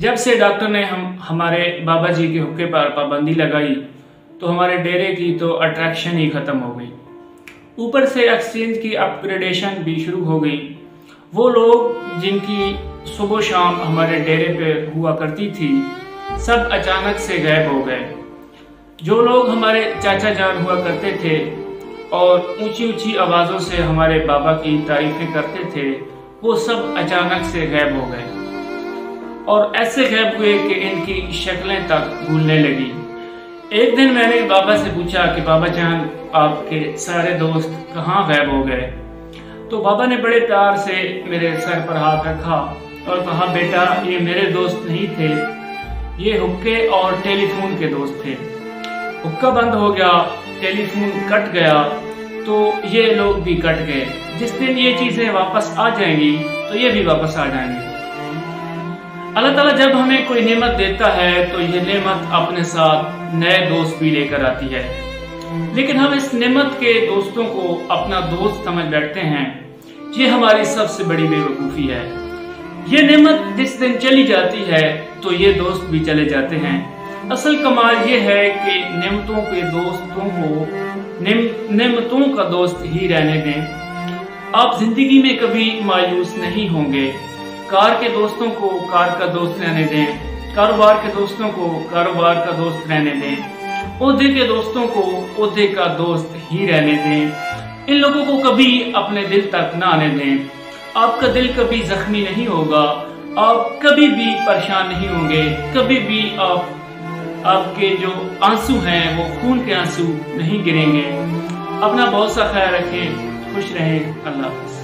जब से डॉक्टर ने हमारे बाबा जी के हुक्के पर पाबंदी लगाई तो हमारे डेरे की तो अट्रैक्शन ही ख़त्म हो गई। ऊपर से एक्सचेंज की अपग्रेडेशन भी शुरू हो गई। वो लोग जिनकी सुबह शाम हमारे डेरे पे हुआ करती थी सब अचानक से गायब हो गए। जो लोग हमारे चाचा जान हुआ करते थे और ऊंची ऊंची आवाज़ों से हमारे बाबा की तारीफें करते थे वो सब अचानक से गायब हो गए और ऐसे गायब हुए कि इनकी शक्लें तक भूलने लगी। एक दिन मैंने बाबा से पूछा कि बाबा जान आपके सारे दोस्त कहाँ गायब हो गए? तो बाबा ने बड़े प्यार से मेरे सर पर हाथ रखा और कहा बेटा ये मेरे दोस्त नहीं थे, ये हुक्के और टेलीफोन के दोस्त थे। हुक्का बंद हो गया, टेलीफोन कट गया तो ये लोग भी कट गए। जिस दिन ये चीजें वापस आ जाएंगी तो ये भी वापस आ जाएंगी। अल्लाह ताला जब हमें कोई नेमत देता है तो ये नेमत अपने साथ नए दोस्त भी लेकर आती है, लेकिन हम इस नेमत के दोस्तों को अपना दोस्त समझ बैठते हैं। ये हमारी सबसे बड़ी बेवकूफ़ी है। ये नेमत जिस दिन चली जाती है तो ये दोस्त भी चले जाते हैं। असल कमाल ये है कि नेमतों के दोस्तों को नेमतों का दोस्त ही रहने दें। आप जिंदगी में कभी मायूस नहीं होंगे। कार के दोस्तों को कार का दोस्त रहने दें, कारोबार के दोस्तों को कारोबार का दोस्त रहने दें, ओहदे के दोस्तों को ओहदे का दोस्त ही रहने दें। इन लोगों को कभी अपने दिल तक ना आने दें। आपका दिल कभी जख्मी नहीं होगा, आप कभी भी परेशान नहीं होंगे, कभी भी आपके जो आंसू हैं वो खून के आंसू नहीं गिरेंगे। अपना बहुत सा ख्याल रखें, खुश रहें। अल्लाह हाफ़िज़।